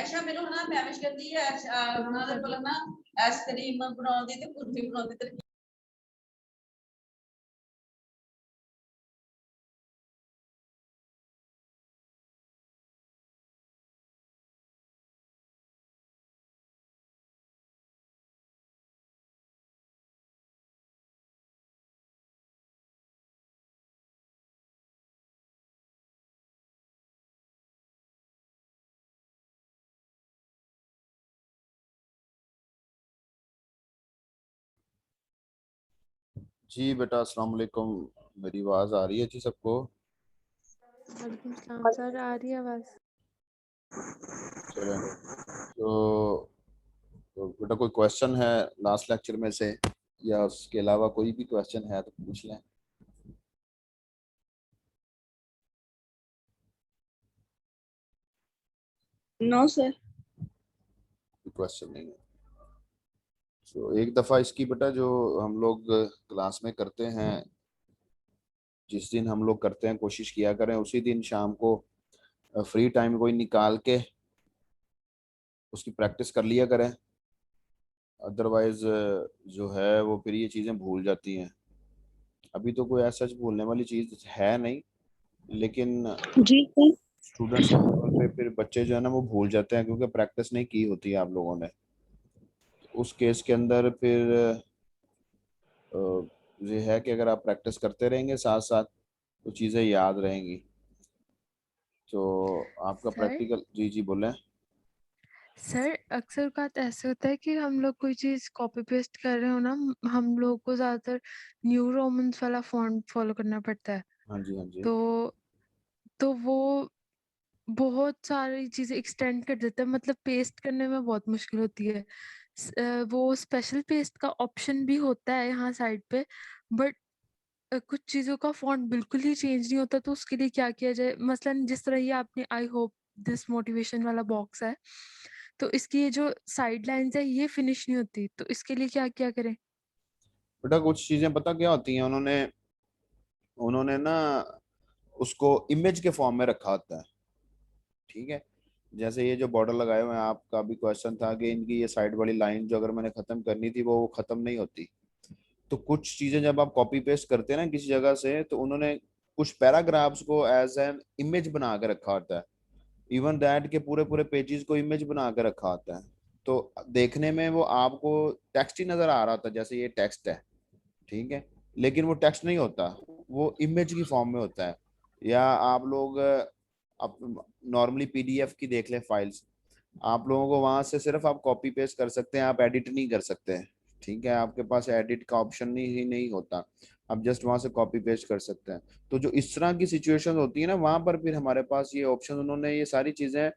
ऐशा मेरे ना मैमिश करती है ਉਹਨਾਂ ਦੇ ਕੋਲ ਨਾ ਆਈਸਕ੍ਰੀਮ ਬਣਾਉਂਦੀ ਤੇ ਕੁਲਫੀ ਬਣਾਉਂਦੀ ਤੇ जी बेटा अस्सलाम वालेकुम। मेरी आवाज़ आ रही है जी सबको? वालेकुम सलाम सर, आ रही है आवाज़। चलें तो बेटा कोई क्वेश्चन है लास्ट लेक्चर में से, या उसके अलावा कोई भी क्वेश्चन है तो पूछ लें। No sir. कोई क्वेश्चन नहीं है तो एक दफ़ा इसकी बेटा जो हम लोग क्लास में करते हैं, जिस दिन हम लोग करते हैं कोशिश किया करें उसी दिन शाम को फ्री टाइम कोई निकाल के उसकी प्रैक्टिस कर लिया करें। अदरवाइज जो है वो फिर ये चीज़ें भूल जाती हैं। अभी तो कोई ऐसा भूलने वाली चीज़ है नहीं, लेकिन जी सर। स्टूडेंट्स के लेवल पे फिर बच्चे जो है ना वो भूल जाते हैं क्योंकि प्रैक्टिस नहीं की होती है आप लोगों ने। उस केस के अंदर फिर ये है कि अगर आप प्रैक्टिस करते रहेंगे साथ साथ तो चीज़ें याद रहेंगी। तो आपका सर प्रैक्टिकल, जी जी बोलें। सर अक्सर बात ऐसे होता है कि हम लोग कोई चीज़ कॉपी पेस्ट कर रहे हो ना, हम लोग को ज़्यादातर न्यू रोमन्स वाला फॉन्ट फॉलो करना पड़ता है। हाँ जी हाँ जी। तो वो बहुत सारी चीज़ें एक्सटेंड कर देता है, मतलब पेस्ट करने में बहुत मुश्किल होती है। वो स्पेशल पेस्ट का ऑप्शन भी होता है यहाँ साइड पे, बट कुछ चीज़ों का फॉन्ट बिल्कुल ही चेंज नहीं होता, तो उसके लिए क्या किया जाए? मसलन जिस तरह ये आपने आई होप दिस मोटिवेशन वाला बॉक्स है, तो इसकी ये जो साइड लाइन्स है ये फिनिश नहीं होती, तो इसके लिए क्या करें? बेटा कुछ चीज़ें पता क्या होती हैं, उन्होंने उन्होंने ना उसको इमेज के फॉर्म में रखा होता है। ठीक है, जैसे ये जो बॉर्डर लगाए हुए हैं, आपका भी क्वेश्चन था कि इनकी ये साइड वाली लाइन जो अगर मैंने खत्म करनी थी वो खत्म नहीं होती। तो कुछ चीजें जब आप कॉपी पेस्ट करते हैं ना किसी जगह से, तो उन्होंने कुछ पैराग्राफ्स को एज एन इमेज बना के रखा होता है। इवन दैट के पूरे पूरे पेजेस को इमेज बना के रखा होता है। तो देखने में वो आपको टेक्स्ट ही नजर आ रहा होता है, जैसे ये टेक्स्ट है, ठीक है, लेकिन वो टेक्स्ट नहीं होता, वो इमेज की फॉर्म में होता है। या आप लोग आप नॉर्मली पीडीएफ की देख लें फाइल्स, आप लोगों को वहां से सिर्फ आप कॉपी पेस्ट कर सकते हैं, आप एडिट नहीं कर सकते हैं। ठीक है, आपके पास एडिट का ऑप्शन ही नहीं होता, आप जस्ट वहां से कॉपी पेस्ट कर सकते हैं। तो जो इस तरह की सिचुएशन होती है ना, वहां पर फिर हमारे पास ये ऑप्शन, उन्होंने ये सारी चीजें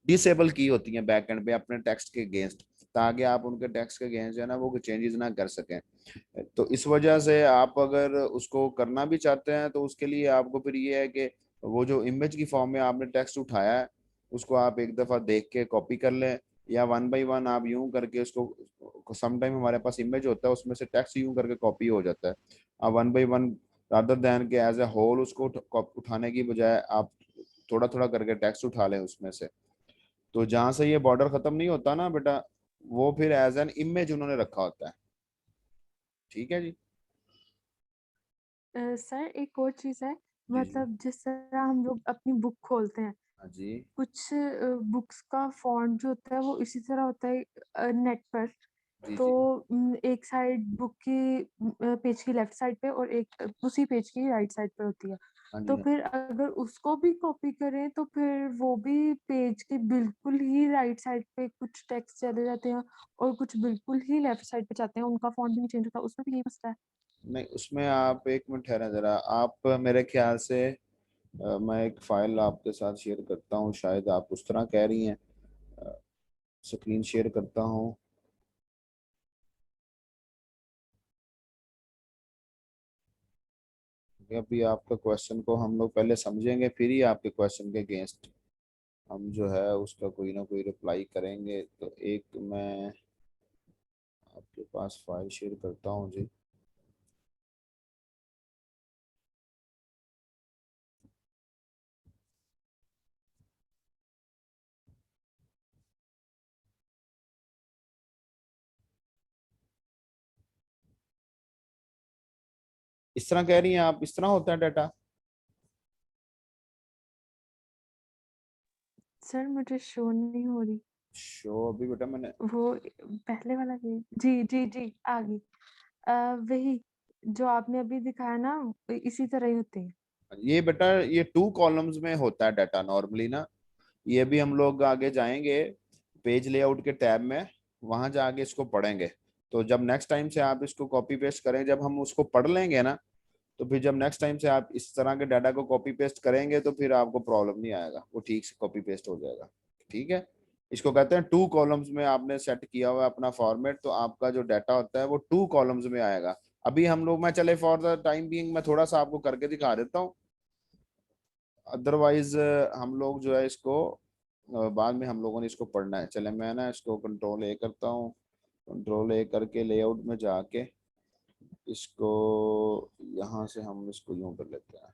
डिसेबल की होती हैं बैक एंड पे अपने टेक्स्ट के अगेंस्ट, ताकि आप उनके टेक्स्ट के अगेंस्ट जो है ना वो चेंजेस ना कर सकें। तो इस वजह से आप अगर उसको करना भी चाहते हैं तो उसके लिए आपको फिर ये है कि वो जो इमेज की फॉर्म में आपने टेक्स्ट उठाया है उसको आप एक दफा देख के कॉपी कर लें, या वन बाय वन आप यूं करके उसको, समटाइम हमारे पास इमेज होता है उसमें से टेक्स्ट यूं करके कॉपी हो जाता है। आप one by one rather than के एज ए होल उसको उठाने की बजाय आप थोड़ा थोड़ा करके टेक्स्ट उठा लें उसमें से। तो जहां से ये बॉर्डर खत्म नहीं होता ना बेटा, वो फिर एज एन इमेज उन्होंने रखा होता है। ठीक है जी। सर एक और चीज़ है, जी जी। मतलब जिस तरह हम लोग अपनी बुक खोलते हैं, हाँ जी कुछ बुक्स का फॉन्ट जो होता है वो इसी तरह होता है नेट पर। जी तो जी। एक साइड बुक की पेज की लेफ्ट साइड पे और एक उसी पेज की राइट साइड पे होती है। हाँ जी तो हाँ। फिर अगर उसको भी कॉपी करें तो फिर वो भी पेज के बिल्कुल ही राइट साइड पे कुछ टेक्स्ट चले जाते हैं और कुछ बिल्कुल ही लेफ्ट साइड पे जाते हैं, उनका फॉन्ट भी नहीं चेंज होता, उसमें भी यही मसला है। नहीं, उसमें आप एक मिनट ठहरा जरा, आप मेरे ख्याल से मैं एक फाइल आपके साथ शेयर करता हूँ, शायद आप उस तरह कह रही हैं। स्क्रीन शेयर करता हूँ। अभी आपका क्वेश्चन को हम लोग पहले समझेंगे, फिर ही आपके क्वेश्चन के अगेंस्ट हम जो है उसका कोई ना कोई रिप्लाई करेंगे। तो एक मैं आपके पास फाइल शेयर करता हूँ जी। इस तरह कह रही हैं आप, इस तरह होता है डाटा? सर मुझे शो नहीं हो रही शो अभी बेटा मैंने वो पहले वाला जी जी जी आ गई। वही जो आपने अभी दिखाया ना इसी तरह ही होते हैं। ये बेटा ये 2 कॉलम्स में होता है डाटा नॉर्मली ना। ये भी हम लोग आगे जाएंगे पेज लेआउट के टैब में, वहां जाके इसको पढ़ेंगे। तो जब नेक्स्ट टाइम से आप इसको कॉपी पेस्ट करें, जब हम उसको पढ़ लेंगे ना, तो फिर जब नेक्स्ट टाइम से आप इस तरह के डाटा को कॉपी पेस्ट करेंगे तो फिर आपको प्रॉब्लम नहीं आएगा, वो ठीक से कॉपी पेस्ट हो जाएगा। ठीक है, इसको कहते हैं 2 कॉलम्स में आपने सेट किया हुआ है अपना फॉर्मेट, तो आपका जो डाटा होता है वो 2 कॉलम्स में आएगा। अभी हम लोग, मैं चले फॉर द टाइम बीइंग मैं थोड़ा सा आपको करके दिखा देता हूँ, अदरवाइज हम लोग जो है इसको बाद में हम लोगों ने इसको पढ़ना है। चले मैं ना इसको कंट्रोल ए करता हूँ, कंट्रोल ए करके लेआउट में जाके इसको यहाँ से हम इसको यूं कर लेते हैं।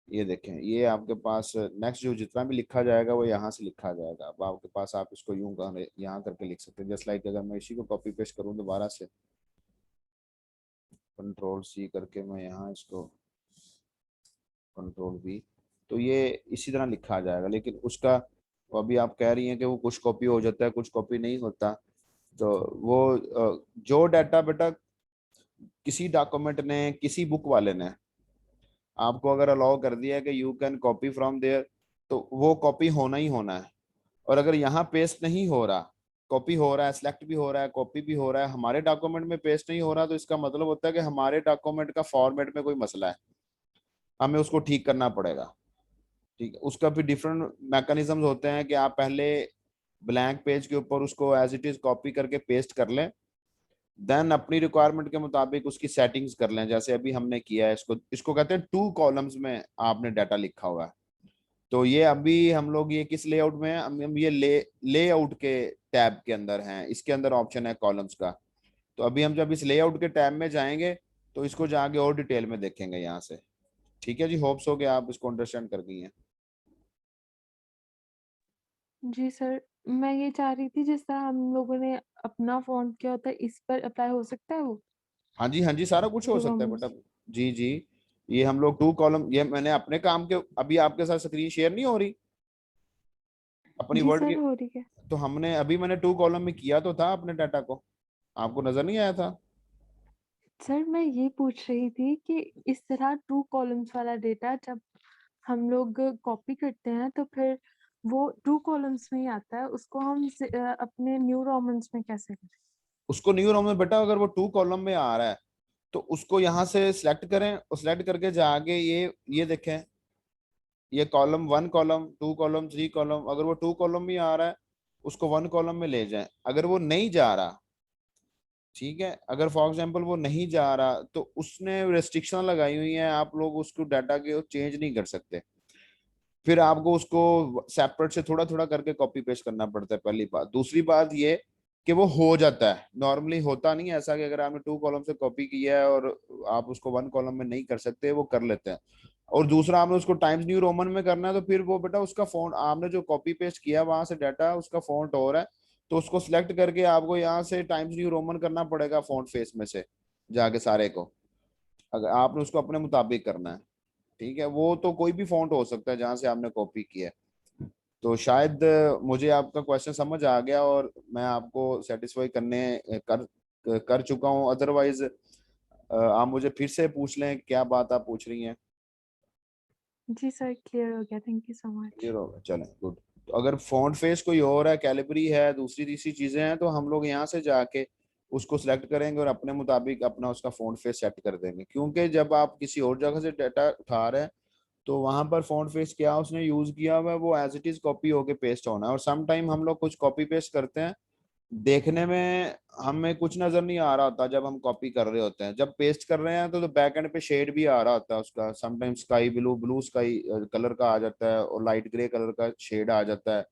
ये देखें, ये आपके पास नेक्स्ट जो जितना भी लिखा जाएगा वो यहाँ से लिखा जाएगा। अब आपके पास आप इसको यूं यहाँ करके लिख सकते हैं। जस्ट लाइक अगर मैं इसी को कॉपी पेस्ट करूँ दोबारा से, कंट्रोल सी करके मैं यहाँ इसको कंट्रोल वी, तो ये इसी तरह लिखा आ जाएगा। लेकिन उसका वो अभी आप कह रही हैं कि वो कुछ कॉपी हो जाता है कुछ कॉपी नहीं होता, तो वो जो डाटा बेटा किसी डॉक्यूमेंट ने, किसी बुक वाले ने आपको अगर अलाउ कर दिया है कि you can copy from there, तो वो कॉपी होना ही होना है। और अगर यहाँ पेस्ट नहीं हो रहा, कॉपी हो रहा है, सिलेक्ट भी हो रहा है, कॉपी भी हो रहा है, हमारे डॉक्यूमेंट में पेस्ट नहीं हो रहा, तो इसका मतलब होता है कि हमारे डॉक्यूमेंट का फॉर्मेट में कोई मसला है, हमें उसको ठीक करना पड़ेगा। ठीक है, उसका भी डिफरेंट मैकेनिज्म होते हैं कि आप पहले ब्लैंक पेज के ऊपर उसको एज इट इज कॉपी करके पेस्ट कर लें, देन अपनी रिक्वायरमेंट के मुताबिक उसकी सेटिंग्स कर लें, जैसे अभी हमने किया है। इसको इसको कहते हैं 2 कॉलम्स में आपने डाटा लिखा हुआ है। तो ये अभी हम लोग ये किस लेआउट में हैं, हम ये लेआउट के टैब के अंदर हैं, इसके अंदर ऑप्शन है कॉलम्स का। तो अभी हम जब इस लेआउट के टैब में जाएंगे तो इसको जाके और डिटेल में देखेंगे यहाँ से। ठीक है जी, होप्स हो कि आप इसको अंडरस्टैंड कर गई हैं। जी सर, मैं ये चाह रही थी जिस तरह हम लोगों ने अपना फ़ॉन्ट किया होता है इस पर अप्लाई हो सकता है वो? हाँ जी सारा कुछ हो जो सकता है हम बेटा। जी जी, ये हम लोग 2 कॉलम, ये मैंने अपने काम के अभी आपके साथ स्क्रीन शेयर नहीं हो रही अपनी जी वर्ड की, सर हो रही है। तो हमने अभी मैंने 2 कॉलम में किया तो था अपने डाटा को, आपको नजर नहीं आया था? सर मैं ये पूछ रही थी कि इस तरह 2 कॉलम्स वाला डेटा जब हम लोग कॉपी करते हैं तो फिर वो 2 कॉलम्स में ही आता है, उसको हम अपने न्यू रोमन्स में कैसे करें? उसको न्यू रोम में बेटा अगर वो 2 कॉलम में आ रहा है तो उसको यहाँ से सिलेक्ट करें, और सिलेक्ट करके जाके ये देखें, ये कॉलम 1 कॉलम 2 कॉलम 3 कॉलम, अगर वो 2 कॉलम में आ रहा है उसको 1 कॉलम में ले जाएं। अगर वो नहीं जा रहा, ठीक है, अगर फॉर एग्जांपल वो नहीं जा रहा तो उसने रेस्ट्रिक्शन लगाई हुई है, आप लोग उसको डाटा के चेंज नहीं कर सकते, फिर आपको उसको सेपरेट से थोड़ा थोड़ा करके कॉपी पेस्ट करना पड़ता है। पहली बात। दूसरी बात ये कि वो हो जाता है, नॉर्मली होता नहीं है ऐसा कि अगर आपने 2 कॉलम से कॉपी किया है और आप उसको 1 कॉलम में नहीं कर सकते, वो कर लेते हैं। और दूसरा आपने उसको टाइम्स न्यू रोमन में करना है तो फिर वो बेटा उसका फॉन्ट, आपने जो कॉपी पेस्ट किया वहां से डाटा उसका फॉन्ट हो रहा है, तो उसको सिलेक्ट करके आपको यहाँ से टाइम्स न्यू रोमन करना पड़ेगा फॉन्ट फेस में से जाके सारे को, अगर आपने उसको अपने मुताबिक करना है। ठीक है, वो तो कोई भी फॉन्ट हो सकता है जहां से आपने कॉपी किया है। तो शायद मुझे आपका क्वेश्चन समझ आ गया और मैं आपको सेटिस्फाई कर चुका हूँ। अदरवाइज आप मुझे फिर से पूछ लें क्या बात आप पूछ रही हैं। जी सर क्लियर हो गया, thank you so much. Clear होगा, चलें गुड। तो अगर फॉन्ट फेस कोई और है, कैलिबरी है, दूसरी तीसरी चीजें हैं, तो हम लोग यहाँ से जाके उसको सिलेक्ट करेंगे और अपने मुताबिक अपना उसका फॉन्ट फेस सेट कर देंगे। क्योंकि जब आप किसी और जगह से डाटा उठा रहे हैं तो वहां पर फॉन्ट फेस क्या उसने यूज किया हुआ है वो एज इट इज कॉपी होके पेस्ट होना है। और सम टाइम हम लोग कुछ कॉपी पेस्ट करते हैं देखने में हमें कुछ नजर नहीं आ रहा होता जब हम कॉपी कर रहे होते हैं। जब पेस्ट कर रहे हैं तो बैक एंड पे शेड भी आ रहा होता है उसका। Sometimes sky blue, blue sky colour का आ जाता है, और लाइट ग्रे कलर का शेड आ जाता है,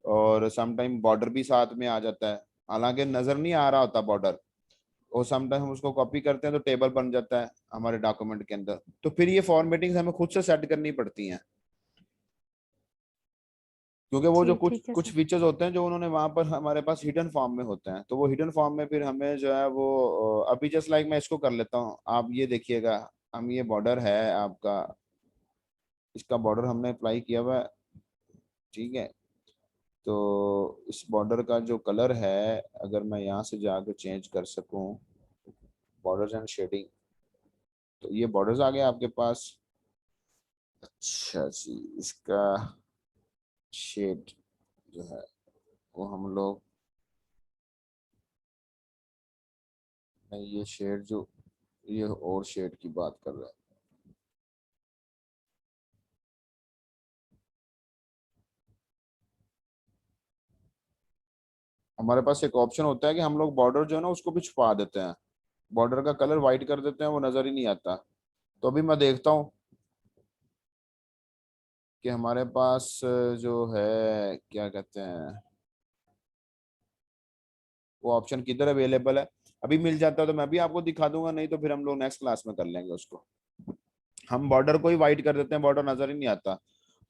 और समटाइम बॉर्डर भी साथ में आ जाता है, हालांकि नजर नहीं आ रहा होता बॉर्डर। और समटाइम हम उसको कॉपी करते हैं तो टेबल बन जाता है हमारे डॉक्यूमेंट के अंदर। तो फिर ये फॉर्मेटिंग हमें खुद से सेट करनी पड़ती हैं, क्योंकि वो जो जी कुछ ठीक है कुछ सर। फीचर्स होते हैं जो उन्होंने वहां पर हमारे पास हिडन फॉर्म में होते हैं, तो वो हिडन फॉर्म में फिर हमें जो है वो अभी जस्ट लाइक मैं इसको कर लेता हूँ, आप ये देखिएगा। हम ये बॉर्डर है आपका, इसका बॉर्डर हमने अप्लाई किया हुआ है, ठीक है। तो इस बॉर्डर का जो कलर है, अगर मैं यहाँ से जाकर चेंज कर सकूं, बॉर्डर्स एंड शेडिंग, तो ये बॉर्डर्स आ गए आपके पास। अच्छा जी, इसका शेड जो है वो हम लोग, नहीं ये शेड जो, ये और शेड की बात कर रहा है। हमारे पास एक ऑप्शन होता है कि हम लोग बॉर्डर जो है ना उसको भी छुपा देते हैं, बॉर्डर का कलर वाइट कर देते हैं, वो नजर ही नहीं आता। तो अभी मैं देखता हूँ कि हमारे पास जो है क्या कहते हैं, वो ऑप्शन किधर अवेलेबल है। अभी मिल जाता है तो मैं भी आपको दिखा दूंगा, नहीं तो फिर हम लोग नेक्स्ट क्लास में कर लेंगे उसको। हम बॉर्डर को ही वाइट कर देते हैं, बॉर्डर नजर ही नहीं आता।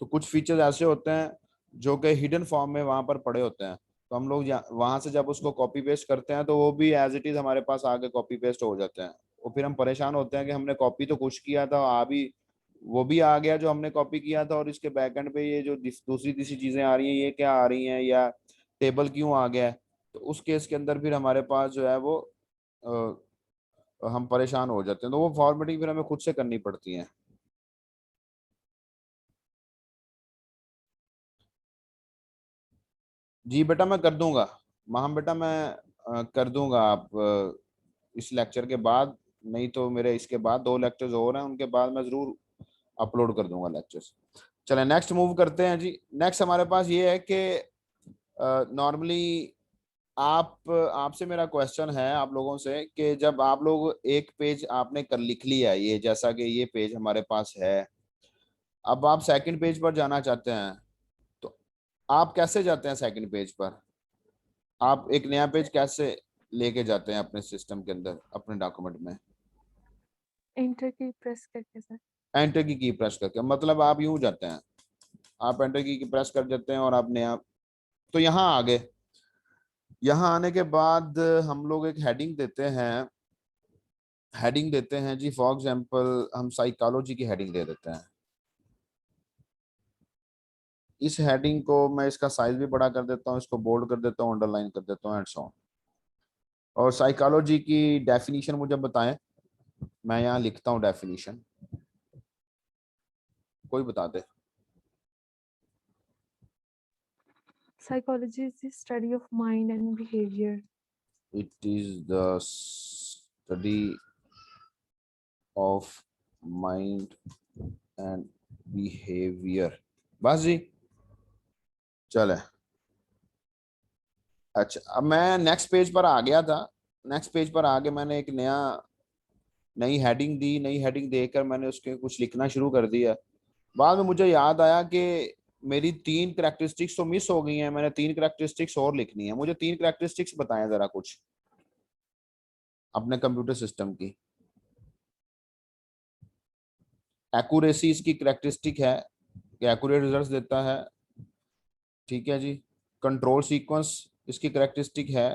तो कुछ फीचर्स ऐसे होते हैं जो कि हिडन फॉर्म में वहां पर पड़े होते हैं, तो हम लोग वहां से जब उसको कॉपी पेस्ट करते हैं तो वो भी एज इट इज हमारे पास आगे कॉपी पेस्ट हो जाते हैं। और फिर हम परेशान होते हैं कि हमने कॉपी तो कुछ किया था, आ भी वो भी आ गया जो हमने कॉपी किया था, और इसके बैकएंड पे ये जो दूसरी तीसरी चीजें आ रही हैं ये क्या आ रही हैं, या टेबल क्यों आ गया है। तो उस केस के अंदर फिर हमारे पास जो है वो हम परेशान हो जाते हैं, तो वो फॉर्मेटिंग फिर हमें खुद से करनी पड़ती है। जी बेटा मैं कर दूंगा, माहम बेटा मैं कर दूंगा। आप इस लेक्चर के बाद, नहीं तो मेरे इसके बाद 2 लेक्चर्स और हैं, उनके बाद मैं जरूर अपलोड कर दूंगा लेक्चर्स। चलें नेक्स्ट मूव करते हैं जी। नेक्स्ट हमारे पास ये है कि नॉर्मली आप आपसे मेरा क्वेश्चन है आप लोगों से कि जब आप लोग एक पेज आपने कर लिख लिया है, ये जैसा कि ये पेज हमारे पास है, अब आप सेकंड पेज पर जाना चाहते हैं, तो आप कैसे जाते हैं सेकंड पेज पर? आप एक नया पेज कैसे लेके जाते हैं अपने सिस्टम के अंदर, अपने डॉक्यूमेंट में? एंटर की प्रेस करके सर। एंटर की प्रेस करके, मतलब आप यूं जाते हैं, आप एंटर की प्रेस कर देते हैं और आप नया, तो यहाँ आ गए। यहाँ आने के बाद हम लोग एक हेडिंग देते हैं, हेडिंग देते हैं जी, फॉर एग्जांपल हम साइकोलॉजी की हेडिंग दे देते हैं। इस हेडिंग को मैं इसका साइज भी बड़ा कर देता हूँ, इसको बोल्ड कर देता हूँ, अंडरलाइन कर देता हूँ, एंड सो ऑन। और साइकोलॉजी की डेफिनेशन मुझे बताएं, मैं यहाँ लिखता हूँ डेफिनेशन, कोई बता दे। Psychology is the study of mind and behavior. It is the study of mind and behavior। बस जी, चले। अच्छा अब मैं नेक्स्ट पेज पर आ गया था। नेक्स्ट पेज पर आके मैंने एक नई हेडिंग दी, नई हेडिंग देकर मैंने उसके कुछ लिखना शुरू कर दिया। बाद में मुझे याद आया कि मेरी 3 कैरेक्टरिस्टिक्स तो मिस हो गई हैं, मैंने 3 कैरेक्टरिस्टिक्स और लिखनी है। मुझे 3 कैरेक्टरिस्टिक्स बताएं जरा कुछ अपने कंप्यूटर सिस्टम की। एक्यूरेसी इसकी कैरेक्टरिस्टिक है कि एक्यूरेट रिजल्ट्स देता है, ठीक है जी। कंट्रोल सीक्वेंस इसकी कैरेक्टरिस्टिक है।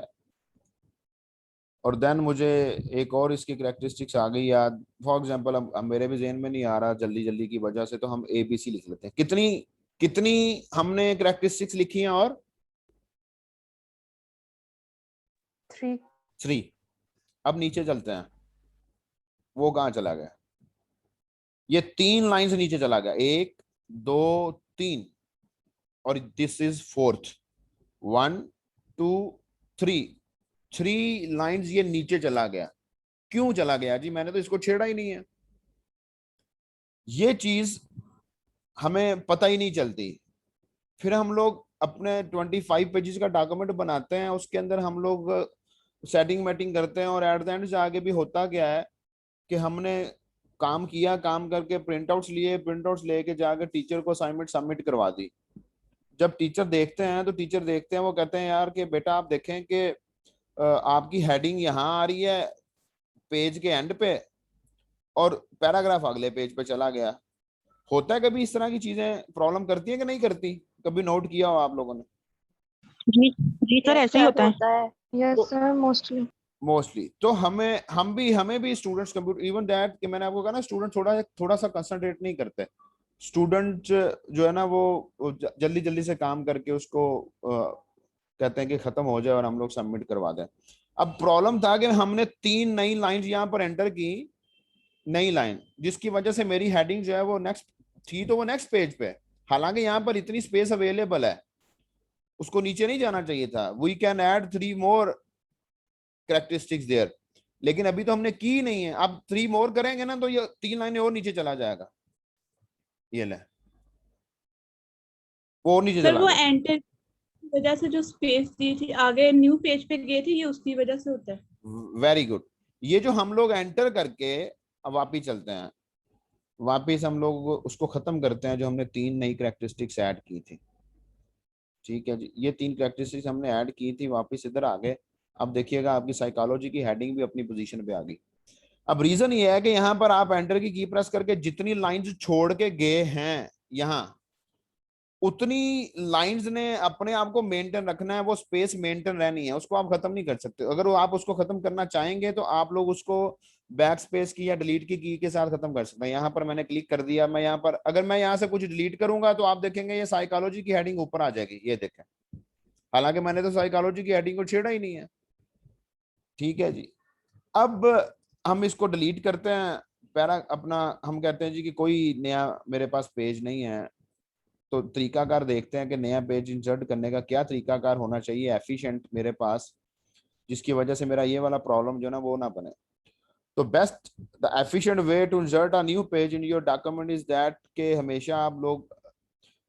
और देन मुझे एक और इसकी कैरेक्टरिस्टिक्स आ गई याद, फॉर एग्जांपल अब मेरे भी जेहन में नहीं आ रहा जल्दी जल्दी की वजह से, तो हम ABC लिख लेते हैं। कितनी कितनी हमने कैरेक्टरिस्टिक्स लिखी हैं? और 3. 3। अब नीचे चलते हैं, वो कहाँ चला गया? ये 3 लाइन से नीचे चला गया, 1 2 3, और दिस इज 4th, 1 2 3, 3 लाइंस ये नीचे चला गया। क्यों चला गया जी? मैंने तो इसको छेड़ा ही नहीं है। ये चीज हमें पता ही नहीं चलती। फिर हम लोग अपने 25 पेजेस का डॉक्यूमेंट बनाते हैं, उसके अंदर हम लोग सेटिंग मैटिंग करते हैं, और एट द एंड आगे भी होता क्या है कि हमने काम किया, काम करके प्रिंटआउट्स लिए, प्रिंटआउट्स लेके जाके टीचर को असाइनमेंट सबमिट करवा दी। जब टीचर देखते हैं तो टीचर देखते हैं, वो कहते हैं यार कि बेटा आप देखें कि आपकी हेडिंग यहाँ आ रही है पेज के एंड पे, और पैराग्राफ अगले पेज पे चला गया। होता है कभी इस तरह की चीजें प्रॉब्लम करती है कि नहीं करती? कभी नोट किया हो आप लोगों ने? जी जी सर, ऐसे ही होता है। यस तो सर, मोस्टली। मोस्टली तो हमें भी स्टूडेंट्स कंप्यूटर, इवन दैट कि मैंने आपको कहा ना, स्टूडेंट थोड़ा थोड़ा सा कंसंट्रेट नहीं करते। स्टूडेंट जो है ना वो जल्दी जल्दी से काम करके उसको कहते हैं कि खत्म हो जाए और हम लोग सबमिट करवा दें। अब प्रॉब्लम था कि हमने 3 नई लाइन यहाँ पर एंटर की, नई लाइन, जिसकी वजह से मेरी हेडिंग जो है वो नेक्स्ट थी, तो वो नेक्स्ट पेज पे, हालांकि यहाँ पर इतनी स्पेस अवेलेबल है, उसको नीचे नहीं जाना चाहिए था। We can add 3 more characteristics there, लेकिन अभी तो हमने की नहीं है। अब 3 मोर करेंगे ना तो ये 3 लाइनें और नीचे चला जाएगा, ये ले, वो और नीचे सर चला वो गया। एंटर की वजह से जो स्पेस दी थी आगे न्यू पेज पे गए थे, ये उसकी वजह से होता है। Very good. ये जो हम लोग एंटर करके अब वापिस चलते हैं, वापिस हम लोग उसको खत्म करते हैं, जो हमने 3 नई कैरेक्टरिस्टिक्स ऐड की थी। ठीक है जी, ये 3 कैरेक्टरिस्टिक्स हमने ऐड की थी, वापिस इधर आ गए। अब देखिएगा आपकी साइकोलॉजी की हेडिंग भी अपनी पोजीशन पे आ गई। अब रीजन ये है कि यहाँ पर आप एंटर की प्रेस करके जितनी लाइंस छोड़ के गए हैं यहाँ, उतनी लाइंस ने अपने आप को मेंटेन रखना है, वो स्पेस मेंटेन रहनी है, उसको आप खत्म नहीं कर सकते। अगर वो आप उसको खत्म करना चाहेंगे तो आप लोग उसको बैक स्पेस की या डिलीट की के साथ खत्म कर सकते हैं। यहाँ पर मैंने क्लिक कर दिया, मैं यहाँ पर अगर मैं यहाँ से कुछ डिलीट करूंगा तो आप देखेंगे ये साइकोलॉजी की हेडिंग ऊपर आ जाएगी, ये देखें, हालांकि मैंने तो साइकोलॉजी की हेडिंग को छेड़ा ही नहीं है। ठीक है जी, अब हम इसको डिलीट करते हैं, पैरा अपना, हम कहते हैं जी कि कोई नया मेरे पास पेज नहीं है, तो तरीकाकार देखते हैं कि नया पेज इंसर्ट करने का क्या तरीकाकार होना चाहिए एफिशिएंट मेरे पास, जिसकी वजह से मेरा ये वाला प्रॉब्लम जो ना वो ना बने। तो best the efficient way to insert a new page in your document is that के हमेशा आप लोग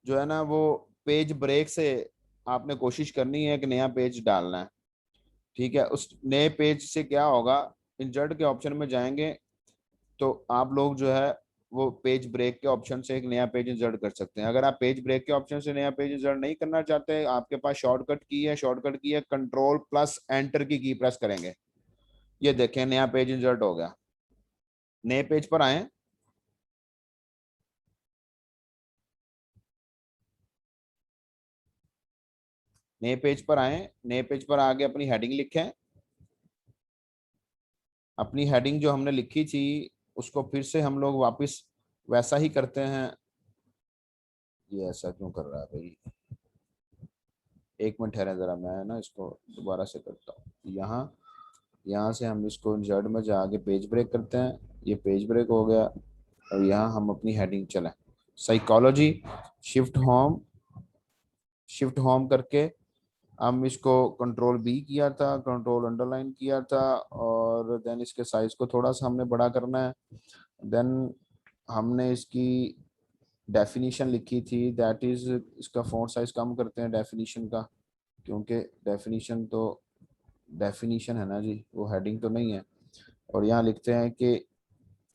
जो है ना वो पेज ब्रेक से आपने कोशिश करनी है कि नया पेज डालना है। ठीक है, उस नए पेज से क्या होगा, इंसर्ट के ऑप्शन में जाएंगे तो आप लोग जो है वो पेज ब्रेक के ऑप्शन से एक नया पेज इंसर्ट कर सकते हैं। अगर आप पेज ब्रेक के ऑप्शन से नया पेज इंसर्ट नहीं करना चाहते, आपके पास शॉर्टकट की है कंट्रोल प्लस एंटर की प्रेस करेंगे, ये देखें नया पेज इंसर्ट हो गया। नए पेज पर आए, नए पेज पर आगे अपनी हेडिंग लिखें। अपनी हेडिंग जो हमने लिखी थी उसको फिर से हम लोग वापस वैसा ही करते हैं। ये ऐसा क्यों कर रहा है भाई, एक मिनट ठहरे जरा, मैं ना इसको दोबारा से करता हूँ। यहाँ से हम इसको इंसर्ट में जाके पेज ब्रेक करते हैं, ये पेज ब्रेक हो गया, और यहाँ हम अपनी हेडिंग चलें साइकोलॉजी, शिफ्ट होम करके हम इसको कंट्रोल बी किया था, कंट्रोल अंडरलाइन किया था, और देन इसके साइज को थोड़ा सा हमने बड़ा करना है। देन हमने इसकी डेफिनीशन लिखी थी, दैट इज इसका फॉन्ट साइज कम करते हैं डेफिनीशन का, क्योंकि डेफिनीशन है ना जी, वो हेडिंग तो नहीं है। और यहाँ लिखते हैं कि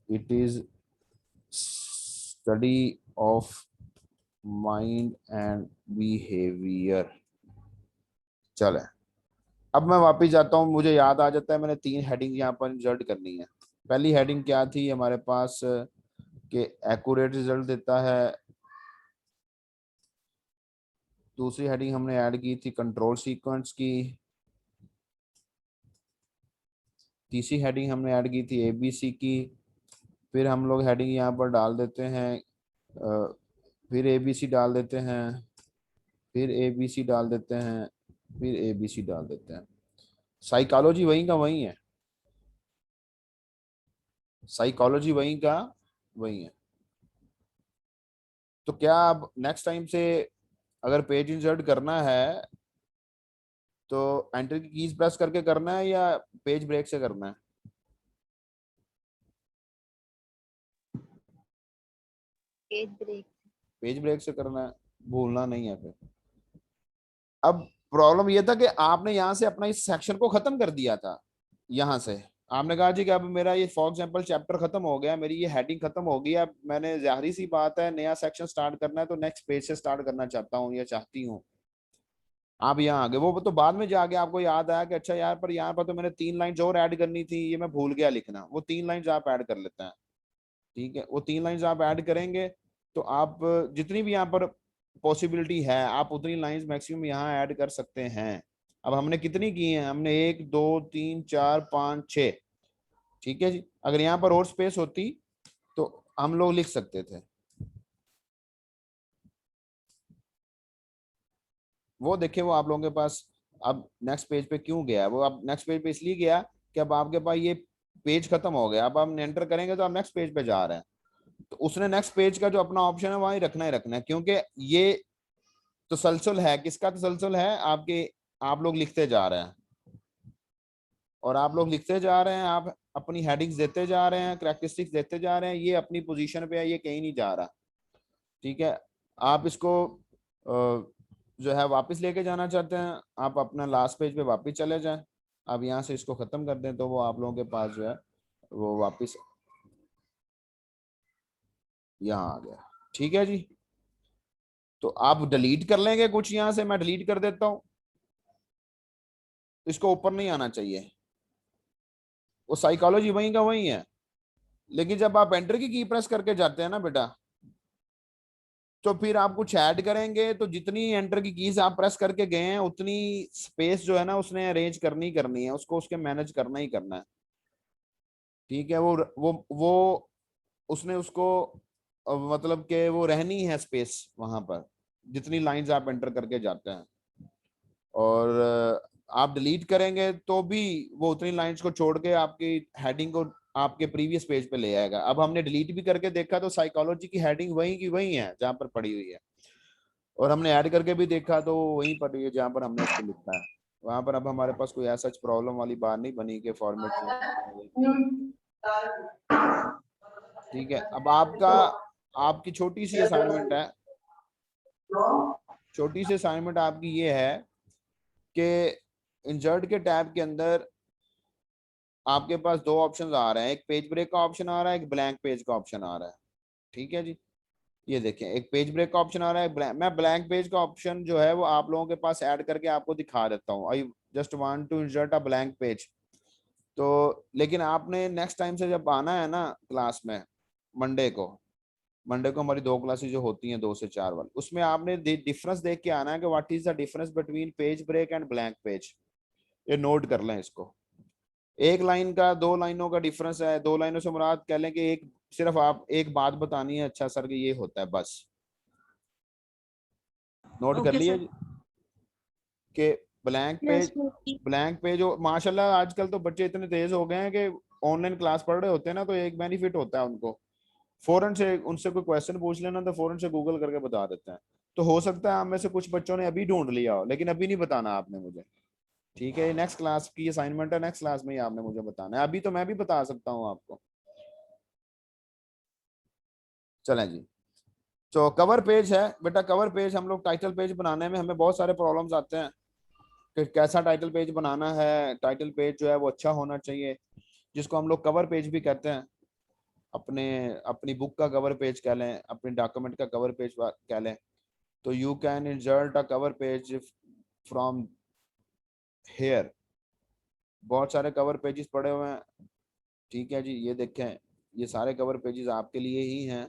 it is study of mind and behaviour. चले, अब मैं वापस जाता हूँ, मुझे याद आ जाता है मैंने 3 हेडिंग यहाँ पर इंसर्ट करनी है। पहली हेडिंग क्या थी हमारे पास कि एक्यूरेट रिजल्ट देता है। दूसरी हेडिंग हमने ऐड की थी कंट्रोल सीक्वेंस की। तीसरी हेडिंग हमने ऐड की थी एबीसी की। फिर हम लोग हेडिंग यहाँ पर डाल देते हैं, फिर एबीसी डाल देते हैं, फिर एबीसी डाल देते हैं, फिर एबीसी डाल देते हैं। साइकोलॉजी वहीं का वहीं है, साइकोलॉजी वहीं का वहीं है। तो क्या अब नेक्स्ट टाइम से अगर पेज इंसर्ट करना है तो एंटर की कीज प्रेस करके करना है या पेज ब्रेक से करना है? Page break. पेज ब्रेक से करना है, भूलना नहीं है फिर। अब प्रॉब्लम ये था कि आपने यहाँ से अपना इस सेक्शन को खत्म कर दिया था। यहाँ से आपने कहा जी कि अब मेरा ये फॉर एग्जाम्पल चैप्टर खत्म हो गया, मेरी ये हेडिंग खत्म हो गई, अब मैंने जाहिर सी बात है नया सेक्शन स्टार्ट करना है, तो नेक्स्ट पेज से स्टार्ट करना चाहता हूँ या चाहती हूँ। आप यहाँ आ गए, वो तो बाद में जाके आपको याद आया कि अच्छा यार पर यहाँ पर तो मैंने 3 लाइंस और ऐड करनी थी, ये मैं भूल गया लिखना। वो 3 लाइंस आप ऐड कर लेते हैं, ठीक है। वो 3 लाइंस आप ऐड करेंगे तो आप जितनी भी यहाँ पर पॉसिबिलिटी है आप उतनी लाइंस मैक्सिमम यहाँ ऐड कर सकते हैं। अब हमने कितनी की हैं? हमने 1 2 3 4 5 6, ठीक है जी। अगर यहाँ पर और स्पेस होती तो हम लोग लिख सकते थे। वो देखिए वो आप लोगों के पास अब नेक्स्ट पेज पे क्यों गया है? वो अब नेक्स्ट पेज पे इसलिए गया कि अब आपके पास ये पेज खत्म हो गया, अब हम एंटर करेंगे तो आप नेक्स्ट पेज पे जा रहे हैं, तो उसने नेक्स्ट पेज का जो अपना ऑप्शन है वहीं रखना ही रखना है, क्योंकि ये तसलसल है। किसका तसलसल है? आपके, आप लोग लिखते जा रहे हैं और आप लोग लिखते जा रहे हैं, आप अपनी हेडिंग्स देते जा रहे हैं, करैक्टरिस्टिक्स देते जा रहे हैं, ये अपनी पोजीशन पे है, ये कहीं नहीं जा रहा, ठीक है। आप इसको जो है वापस लेके जाना चाहते हैं, आप अपना लास्ट पेज पे वापस चले जाएं। अब यहाँ से इसको खत्म कर दें तो वो आप लोगों के पास जो है वो वापस यहाँ आ गया, ठीक है जी। तो आप डिलीट कर लेंगे कुछ, यहाँ से मैं डिलीट कर देता हूँ, इसको ऊपर नहीं आना चाहिए, वो साइकोलॉजी वहीं का वहीं है। लेकिन जब आप एंटर की प्रेस करके जाते हैं ना बेटा, तो फिर आप कुछ ऐड करेंगे तो जितनी एंटर की कीज आप प्रेस करके गए हैं उतनी स्पेस जो है ना उसने अरेंज करनी है, उसको उसके मैनेज करना ही करना है, ठीक है। वो उसने उसको मतलब कि वो रहनी है स्पेस वहां पर जितनी लाइंस आप एंटर करके जाते हैं। और आप डिलीट करेंगे तो भी वो उतनी लाइंस को छोड़ के आपकी हेडिंग को आपके प्रीवियस पेज पे ले आएगा। अब हमने डिलीट भी करके देखा तो साइकोलॉजी की हेडिंग वहीं की वहीं है जहां पर पड़ी हुई है, और हमने ऐड करके भी देखा तो वहीं पड़ी है जहां पर हमने उसको लिखा है वहां पर। अब हमारे पास कोई ऐसा प्रॉब्लम वाली बात नहीं बनी कि फॉर्मेट ठीक है। अब आपका आपकी छोटी सी असाइनमेंट है, छोटी सी असाइनमेंट आपकी ये है कि इंसर्ट के टैब के अंदर आपके पास 2 ऑप्शन आ रहे हैं, एक पेज ब्रेक का ऑप्शन आ रहा है, एक ब्लैंक पेज का ऑप्शन आ रहा है, ठीक है जी। ये देखें एक पेज ब्रेक का ऑप्शन आ रहा है, मैं ब्लैंक पेज का ऑप्शन जो है वो आप लोगों के पास ऐड करके आपको दिखा देता हूँ। I just want to insert a blank page. तो लेकिन आपने नेक्स्ट टाइम से जब आना है ना क्लास में, मंडे को हमारी 2 क्लासेस जो होती हैं 2 से 4 वाली, उसमें आपने डिफरेंस देख के आना है कि what is the difference between page break and blank page. ये नोट कर लें इसको। एक लाइन का 2 लाइनों का डिफरेंस है, 2 लाइनों से मुराद कह लें कि एक सिर्फ आप एक बात बतानी है, अच्छा सर कि ये होता है बस। नोट कर ओके लिए सर। कि blank yes page, blank page माशाल्लाह आजकल तो बच्चे इतने तेज हो गए हैं कि ऑनलाइन क्लास पढ़ रहे होते हैं ना, तो एक बेनिफिट होता है उनको, फौरन से उनसे कोई क्वेश्चन पूछ लेना तो फौरन से गूगल करके बता देते हैं। तो हो सकता है आप में से कुछ बच्चों ने अभी ढूंढ लिया हो, लेकिन अभी नहीं बताना आपने मुझे, ठीक है। नेक्स्ट क्लास की असाइनमेंट है, नेक्स्ट क्लास में ही आपने मुझे बताना है, अभी तो मैं भी बता सकता हूँ आपको। चलें जी। तो कवर पेज है बेटा, कवर पेज हम लोग टाइटल पेज बनाने में हमें बहुत सारे प्रॉब्लम्स आते हैं कि कैसा टाइटल पेज बनाना है। टाइटल पेज जो है वो अच्छा होना चाहिए, जिसको हम लोग कवर पेज भी कहते हैं। अपने अपनी बुक का कवर पेज कह लें, अपने डॉक्यूमेंट का कवर पेज कह लें। तो you can insert a cover page from here. बहुत सारे कवर पेजेस पड़े हुए हैं, ठीक है जी। ये देखें ये सारे कवर पेजेस आपके लिए ही हैं।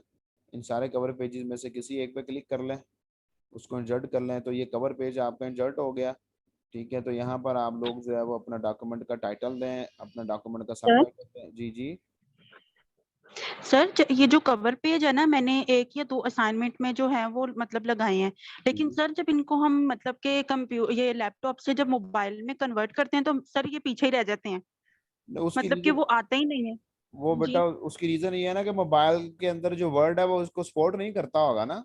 इन सारे कवर पेजेस में से किसी एक पे क्लिक कर लें, उसको इंसर्ट कर लें, तो ये कवर पेज आपका इंसर्ट हो गया, ठीक है। तो यहाँ पर आप लोग जो है वो अपना डॉक्यूमेंट का टाइटल दें, अपना डॉक्यूमेंट का सब सर टाइटल दें। जी जी सर ये जो कवर पेज है ना, मैंने 1 या 2 असाइनमेंट में जो है वो मतलब लगाए हैं, लेकिन सर जब इनको हम मतलब के ये लैपटॉप से जब मोबाइल में कन्वर्ट करते हैं तो सर ये पीछे ही रह जाते हैं, उसकी मतलब कि रीजन, वो आते ही नहीं है। वो बेटा जी। उसकी रीजन ये है ना कि मोबाइल के अंदर जो वर्ड है वो उसको सपोर्ट नहीं करता होगा ना।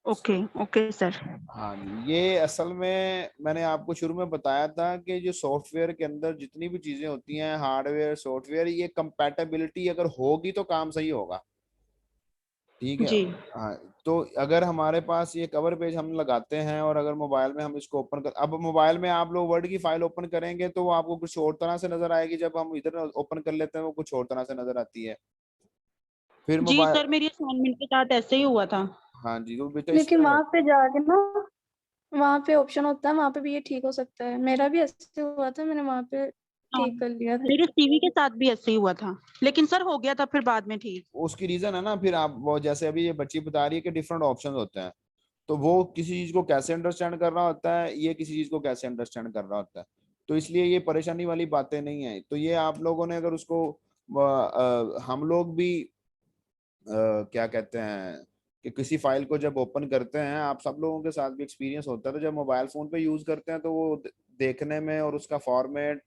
Okay okay sir. हाँ जी, ये असल में मैंने आपको शुरू में बताया था कि जो सॉफ्टवेयर के अंदर जितनी भी चीजें होती हैं, हार्डवेयर सॉफ्टवेयर, ये कंपैटिबिलिटी अगर होगी तो काम सही होगा। ठीक है। जी हाँ, तो अगर हमारे पास ये कवर पेज हम लगाते हैं और अगर मोबाइल में हम इसको ओपन कर, अब मोबाइल में आप लोग वर्ड की फाइल ओपन करेंगे तो वो आपको कुछ और तरह से नजर आएगी, जब हम इधर ओपन कर लेते हैं वो कुछ और तरह से नजर आती है। फिर जी मोबाइल, सर, मेरी असाइनमेंट के साथ ऐसे ही हुआ था। हाँ जी, तो बेटा इस लेकिन तरह वहां पे जाके ना, वहां पे ऑप्शन होता है, वहां पे भी ये ठीक हो सकता है। मेरा भी ऐसे हुआ था, मैंने वहां पे हाँ, ठीक कर लिया था। मेरे सीवी के साथ भी ऐसे ही हुआ था, लेकिन सर हो गया था फिर बाद में ठीक। उसकी रीजन है ना, फिर आप वो जैसे अभी ये बच्ची बता रही है कि डिफरेंट ऑप्शन होते हैं, तो वो किसी चीज को कैसे अंडरस्टैंड कर रहा होता है, ये किसी चीज को कैसे अंडरस्टैंड कर रहा होता है, तो इसलिए ये परेशानी वाली बातें नहीं है। तो ये आप लोगों ने अगर उसको हम लोग भी क्या कहते हैं कि किसी फाइल को जब ओपन करते हैं, आप सब लोगों के साथ भी एक्सपीरियंस होता है, तो जब मोबाइल फोन पे यूज करते हैं तो वो देखने में और उसका फॉर्मेट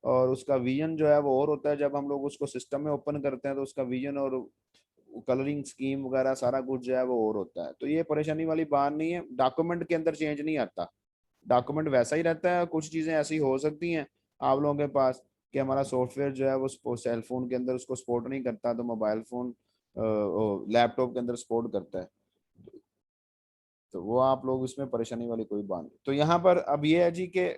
और उसका विजन जो है वो और होता है। जब हम लोग उसको सिस्टम में ओपन करते हैं तो उसका विजन और कलरिंग स्कीम वगैरह सारा कुछ जो है वो और होता है। तो ये परेशानी वाली बात नहीं है, डॉक्यूमेंट के अंदर चेंज नहीं आता, डॉक्यूमेंट वैसा ही रहता है। कुछ चीजें ऐसी हो सकती हैं आप लोगों के पास कि हमारा सॉफ्टवेयर जो है वो सेल फोन के अंदर उसको सपोर्ट नहीं करता, तो मोबाइल फोन लैपटॉप के अंदर सपोर्ट करता है, तो वो आप लोग इसमें परेशानी वाली कोई बात नहीं। तो यहाँ पर अब ये है जी कि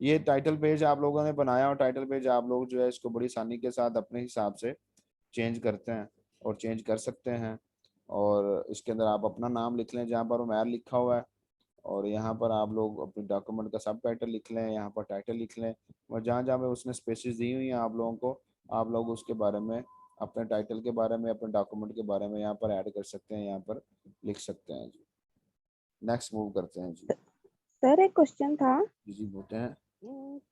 ये टाइटल पेज आप लोगों ने बनाया और टाइटल पेज आप लोग जो है इसको बड़ी आसानी के साथ अपने हिसाब से चेंज करते हैं और चेंज कर सकते हैं। और इसके अंदर आप अपना नाम लिख लें जहाँ पर उमैर लिखा हुआ है, और यहाँ पर आप लोग अपने डॉक्यूमेंट का सब टाइटल लिख लें, यहाँ पर टाइटल लिख लें, और जहाँ जहाँ पे उसने स्पेसेस दी हुई हैं आप लोगों को, आप लोग उसके बारे में, अपने टाइटल के बारे में, अपने डॉक्यूमेंट के बारे में यहाँ पर ऐड कर सकते हैं, यहाँ पर लिख सकते हैं जी। नेक्स्ट मूव करते हैं जी। सर एक क्वेश्चन था जी बोलते हैं।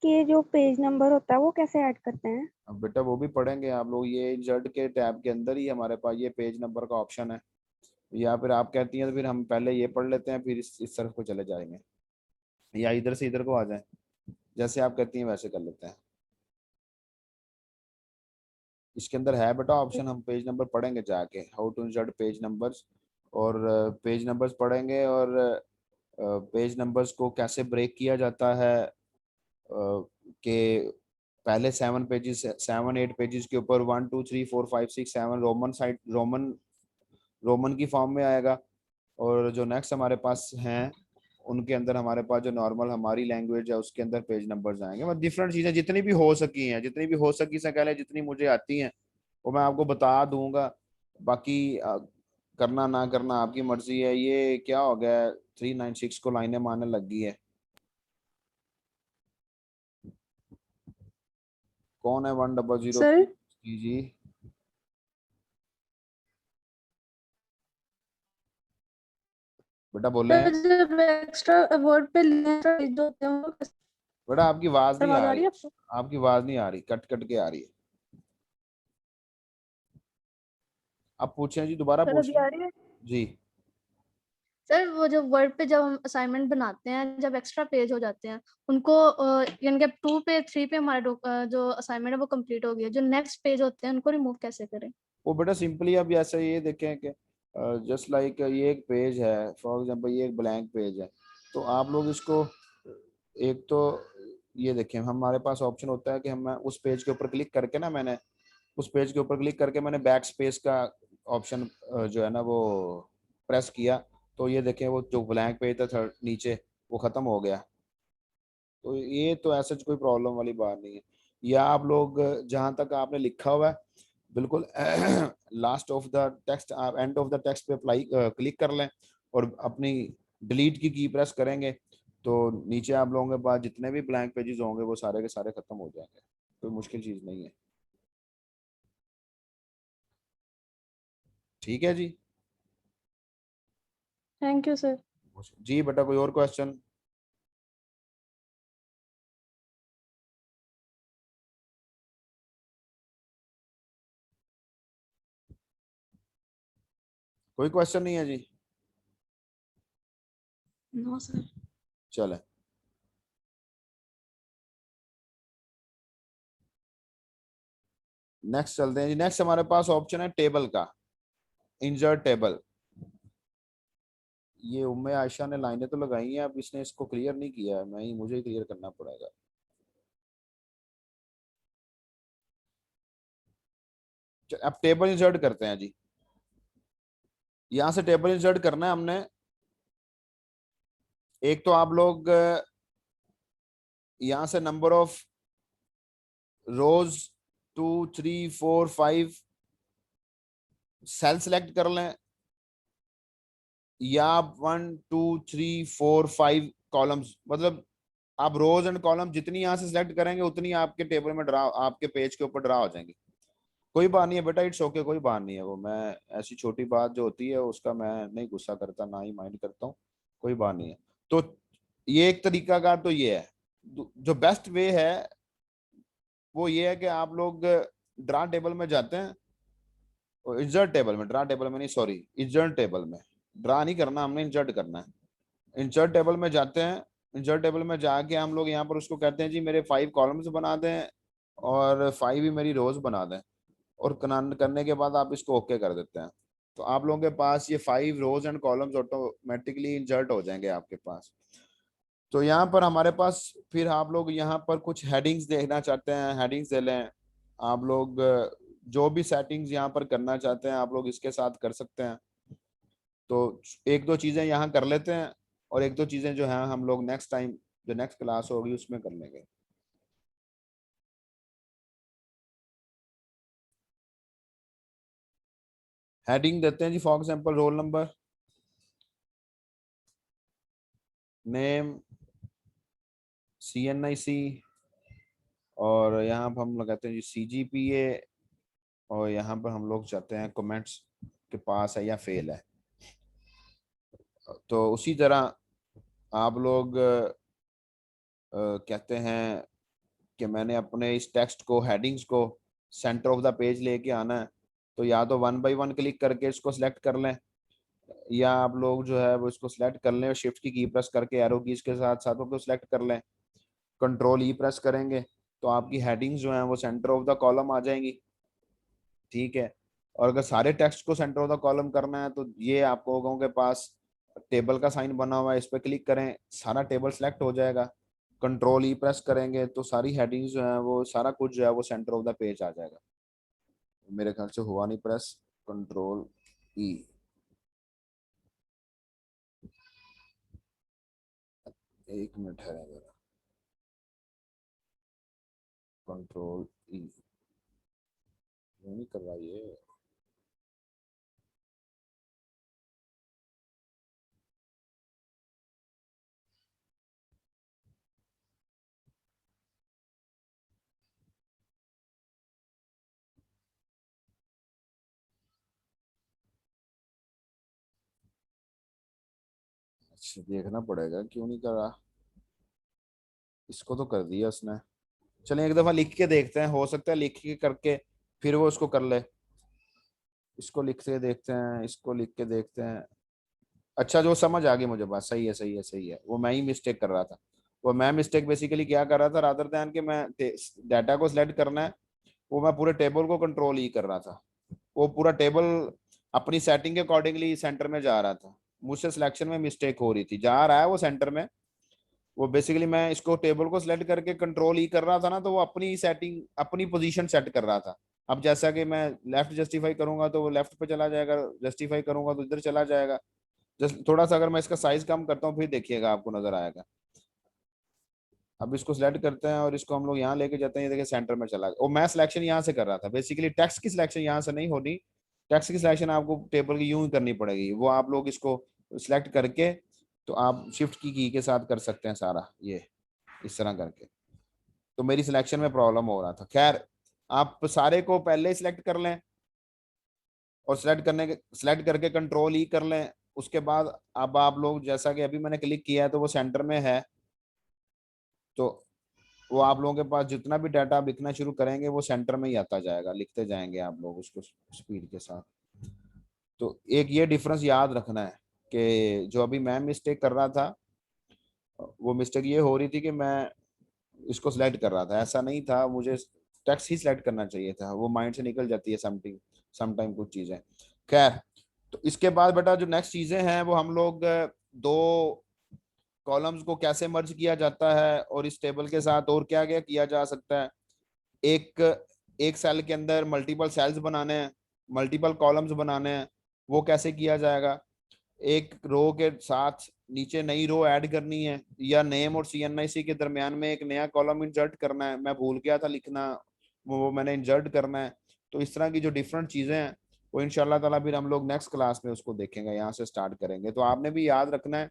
कि जो पेज नंबर होता है वो कैसे ऐड करते हैं? अब बेटा वो भी पढ़ेंगे आप लोग, ये इंसर्ट के टैब के अंदर ही हमारे पास ये पेज नंबर का ऑप्शन है, या फिर आप कहती हैं तो फिर हम पहले ये पढ़ लेते हैं फिर इस तरफ को चले जाएंगे, या इधर से इधर को आ जाएं, जैसे आप कहती हैं वैसे कर लेते हैं। इसके अंदर है बेटा ऑप्शन, हम पेज नंबर पढ़ेंगे जाके, how to insert page numbers, और पेज नंबर्स पढ़ेंगे, और पेज नंबर्स को कैसे ब्रेक किया जाता है, कि पहले 7 पेजेस, 7 8 पेजेस के ऊपर 1 2 3 4 5 6 7 रोमन साइड, रोमन की फॉर्म में आएगा, और जो नेक्स्ट हमारे पास हैं उनके अंदर हमारे पास जो नॉर्मल हमारी लैंग्वेज है उसके अंदर पेज नंबर्स आएंगे। मतलब डिफरेंट चीजें जितनी भी हो सकी हैं, जितनी भी हो सकी से कह लें, जितनी मुझे आती हैं वो मैं आपको बता दूंगा। बाकी करना ना करना आपकी मर्जी है। ये क्या हो गया, 396 को लाइनें मारने लग गई है, कौन है 100 सर जी। बेटा बोले हैं। सर जब एक्स्ट्रा वर्ड पे पेज जो होते हैं वो बेटा आपकी आवाज नहीं आवाज आ आ रही, रही है आपको? आपकी आवाज नहीं आ रही, कट कट के आ रही है। आप पूछें जी, दोबारा सर अभी पूछें आ रही है? जी। सर वो जो वर्ड पे जब हम असाइनमेंट बनाते हैं, जब एक्स्ट्रा पेज हो जाते हैं उनको यानी कि 2 पे 3 पे हमारा जो असाइनमेंट है वो कंप्लीट हो गया, जो नेक्स्ट पेज होते हैं उनको रिमूव कैसे करें? वो बेटा सिंपली अब ऐसा ये देखें कि जस्ट लाइक ये एक पेज है, फॉर एग्जांपल ये एक ब्लैंक पेज है, तो आप लोग इसको एक तो ये देखें, हमारे पास ऑप्शन होता है कि हम उस पेज के ऊपर क्लिक करके ना, मैंने उस पेज के ऊपर क्लिक करके मैंने बैक स्पेस का ऑप्शन जो है ना वो प्रेस किया, तो ये देखें वो जो ब्लैंक पेज था नीचे वो खत्म हो गया। तो ये तो ऐसा कोई प्रॉब्लम वाली बात नहीं है। या आप लोग जहां तक आपने लिखा हुआ है बिल्कुल लास्ट ऑफ द टेक्स्ट, आप एंड ऑफ द टेक्स्ट पे अप्लाई क्लिक कर लें और अपनी डिलीट की प्रेस करेंगे, तो नीचे आप लोगों के पास जितने भी ब्लैंक पेजेस होंगे वो सारे के सारे खत्म हो जाएंगे, कोई मुश्किल चीज नहीं है। ठीक है जी। Thank you sir. जी बेटा कोई और क्वेश्चन? कोई क्वेश्चन नहीं है जी? No sir. चले नेक्स्ट चलते हैं जी। नेक्स्ट हमारे पास ऑप्शन है टेबल का, इंसर्ट टेबल। ये उम्मे आयशा ने लाइनें तो लगाई हैं, अब इसने इसको क्लियर नहीं किया है, मुझे ही क्लियर करना पड़ेगा। अब टेबल इंसर्ट करते हैं जी। यहाँ से टेबल इंसर्ट करना है हमने। एक तो आप लोग यहाँ से number of rows 2 3 4 5 cell select कर लें, या आप 1 2 3 4 5 कॉलम्स, मतलब आप रोज एंड कॉलम जितनी यहाँ से सिलेक्ट करेंगे उतनी आपके टेबल में ड्रा, आपके पेज के ऊपर ड्रा हो जाएंगी। कोई बात नहीं है बेटा, इट्स ओके, कोई बात नहीं है। वो मैं ऐसी छोटी बात जो होती है उसका मैं नहीं गुस्सा करता, ना ही माइंड करता हूँ, कोई बात नहीं है। तो ये एक तरीका का तो ये है। जो बेस्ट वे है वो ये है कि आप लोग ड्रा टेबल में जाते हैं, इंसर्ट टेबल में, ड्रा टेबल में नहीं, सॉरी, इंसर्ट टेबल में। ड्रा नहीं करना हमने, इंसर्ट करना है। इंसर्ट टेबल में जाते हैं, इंसर्ट टेबल में जाके हम लोग यहाँ पर उसको कहते हैं जी मेरे 5 कॉलम्स बना दें और 5 ही मेरी रोज बना दें, और करने के बाद आप इसको ओके कर देते हैं। तो आप लोगों के पास ये 5 रोज एंड कॉलम्स ऑटोमेटिकली इंसर्ट हो जाएंगे आपके पास। तो यहाँ पर हमारे पास फिर आप लोग यहाँ पर कुछ हेडिंग्स देखना चाहते हैं, हेडिंग्स दे लें। आप लोग जो भी सेटिंग्स यहाँ पर करना चाहते हैं आप लोग इसके साथ कर सकते हैं। तो एक दो चीजें यहाँ कर लेते हैं, और एक दो चीजें जो हैं हम लोग नेक्स्ट टाइम, जो नेक्स्ट क्लास होगी उसमें कर लेंगे। हेडिंग देते हैं जी, for example roll number, name, CNIC, और यहाँ पर हम लगाते हैं जी CGPA, और यहाँ पर हम लोग चाहते हैं कमेंट्स के पास है या फेल है। तो उसी तरह आप लोग कहते हैं कि मैंने अपने इस टेक्स्ट को, हेडिंग्स को सेंटर ऑफ द पेज लेके आना है, तो या तो 1 बाय 1 क्लिक करके इसको सिलेक्ट कर लें, या आप लोग जो है वो इसको सिलेक्ट कर लें और शिफ्ट की प्रेस करके एरो कीज के साथ साथ उसको सिलेक्ट कर लें। कंट्रोल ई प्रेस करेंगे तो आपकी हेडिंग्स जो हैं वो सेंटर ऑफ द कॉलम आ जाएंगी, ठीक है। और अगर सारे टेक्स्ट को सेंटर ऑफ द कॉलम करना है तो ये आप लोगों के पास टेबल का साइन बना हुआ है, इस पर क्लिक करें, सारा टेबल सेलेक्ट हो जाएगा। कंट्रोल ई प्रेस करेंगे तो सारी हेडिंग्स जो है वो, सारा कुछ जो है वो सेंटर ऑफ द पेज आ जाएगा। मेरे ख्याल से हुआ नहीं प्रेस, कंट्रोल ई, एक मिनट है जरा, कंट्रोल ई नहीं कर रहा ये। अच्छा देखना पड़ेगा क्यों नहीं कर रहा, इसको तो कर दिया उसने। चलिए एक दफा लिख के देखते हैं, हो सकता है लिख के करके फिर वो उसको कर ले। इसको लिख के देखते हैं, इसको लिख के देखते हैं। अच्छा जो समझ आ गई मुझे बात, सही है सही है सही है, वो मैं ही मिस्टेक कर रहा था। वो मैं मिस्टेक बेसिकली क्या कर रहा था, रादर दैन कि मैं डाटा को सिलेक्ट करना है, वो मैं पूरे टेबल को कंट्रोल ई कर रहा था। वो पूरा टेबल अपनी सेटिंग के अकॉर्डिंगली सेंटर में जा रहा था, मुझसे सिलेक्शन में मिस्टेक हो रही थी, जा रहा है वो सेंटर में। वो बेसिकली मैं इसको टेबल को सिलेक्ट करके कंट्रोल ई कर रहा था ना, तो वो अपनी सेटिंग, अपनी पोजीशन सेट कर रहा था। अब जैसा कि मैं लेफ्ट जस्टिफाई करूंगा तो वो लेफ्ट पे चला जाएगा, जस्टिफाई करूंगा तो इधर चला जाएगा। जस्ट थोड़ा सा अगर मैं इसका साइज कम करता हूँ फिर देखिएगा आपको नजर आएगा। अब इसको सिलेक्ट करते हैं और इसको हम लोग यहाँ लेके जाते हैं, ये देखिए सेंटर में चला गया। और मैं सिलेक्शन यहाँ से कर रहा था, बेसिकली टेक्स्ट की सिलेक्शन यहाँ से नहीं होनी, टेक्स्ट की सिलेक्शन आपको टेबल की यूं ही करनी पड़ेगी। वो आप लोग इसको सिलेक्ट करके तो आप शिफ्ट की के साथ कर सकते हैं सारा ये, इस तरह करके। तो मेरी सिलेक्शन में प्रॉब्लम हो रहा था। खैर आप सारे को पहले ही सिलेक्ट कर लें, और सिलेक्ट करके कंट्रोल ई कर लें। उसके बाद अब आप लोग, जैसा कि अभी मैंने क्लिक किया है तो वो सेंटर में है, तो वो आप लोगों के पास जितना भी डाटा आप लिखना शुरू करेंगे वो सेंटर में ही आता जाएगा, लिखते जाएंगे आप लोग उसको स्पीड के साथ। तो एक ये डिफरेंस याद रखना है कि जो अभी मैं मिस्टेक कर रहा था, वो मिस्टेक ये हो रही थी कि मैं इसको सिलेक्ट कर रहा था, ऐसा नहीं था, मुझे टेक्स्ट ही सिलेक्ट करना चाहिए था। वो माइंड से निकल जाती है समटाइम कुछ चीजें। खैर तो इसके बाद बेटा जो नेक्स्ट चीजें हैं वो हम लोग दो कॉलम्स को कैसे मर्ज किया जाता है, और इस टेबल के साथ और क्या क्या किया जा सकता है। एक सेल के अंदर मल्टीपल सेल्स बनाने हैं, मल्टीपल कॉलम्स बनाने हैं, वो कैसे किया जाएगा? एक रो के साथ नीचे नई रो ऐड करनी है, या नेम और CNIC के दरमियान में एक नया कॉलम इंसर्ट करना है, मैं भूल गया था लिखना, वो मैंने इंसर्ट करना है। तो इस तरह की जो डिफरेंट चीजें हैं वो इंशाल्लाह ताला फिर हम लोग नेक्स्ट क्लास में उसको देखेंगे, यहाँ से स्टार्ट करेंगे। तो आपने भी याद रखना है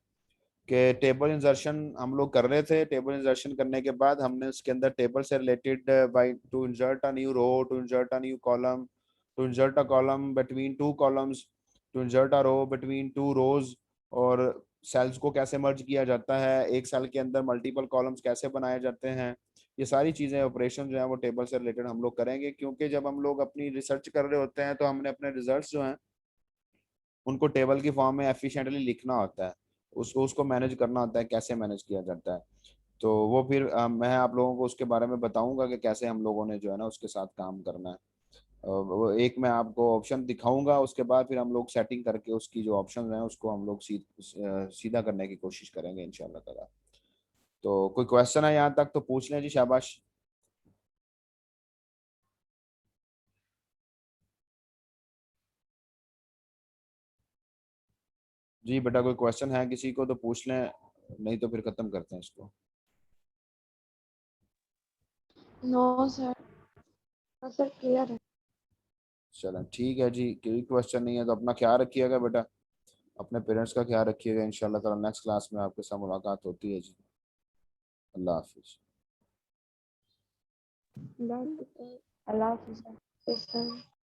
कि टेबल इंसर्शन हम लोग कर रहे थे। टेबल इंसर्शन करने के बाद हमने उसके अंदर टेबल से related by to insert a new row, to insert a new column, to insert a column between two columns, to insert a row between two rows, और सेल्स को कैसे मर्ज किया जाता है, एक सेल के अंदर मल्टीपल कॉलम्स कैसे बनाए जाते हैं। ये सारी चीजें ऑपरेशन जो है वो टेबल से रिलेटेड हम लोग करेंगे, क्योंकि जब हम लोग अपनी रिसर्च कर रहे होते हैं तो हमने अपने रिजल्ट्स जो हैं उनको टेबल की फॉर्म में एफिशिएंटली लिखना होता है, उसको मैनेज करना होता है, कैसे मैनेज किया जाता है। तो वो फिर मैं आप लोगों को उसके बारे में बताऊंगा कि कैसे हम लोगों ने जो है ना उसके साथ काम करना है। वो एक मैं आपको ऑप्शन दिखाऊंगा, उसके बाद फिर हम लोग सेटिंग करके उसकी जो ऑप्शन हैं उसको हम लोग सीधा करने की कोशिश करेंगे इंशाल्लाह ताला। तो कोई क्वेश्चन है यहाँ तक तो पूछ लें जी, शाबाश। जी बेटा कोई क्वेश्चन है किसी को तो पूछ लें, नहीं तो फिर खत्म करते हैं इसको। नो सर, सर क्लियर है। चलें ठीक है जी, कोई क्वेश्चन नहीं है तो अपना ख्याल रखिएगा बेटा, अपने पेरेंट्स का ख्याल रखिएगा। इंशाल्लाह ताला नेक्स्ट क्लास में आपके साथ मुलाकात होती है जी। अल्लाह हाफिज। अल्लाह हाफिज़ सर।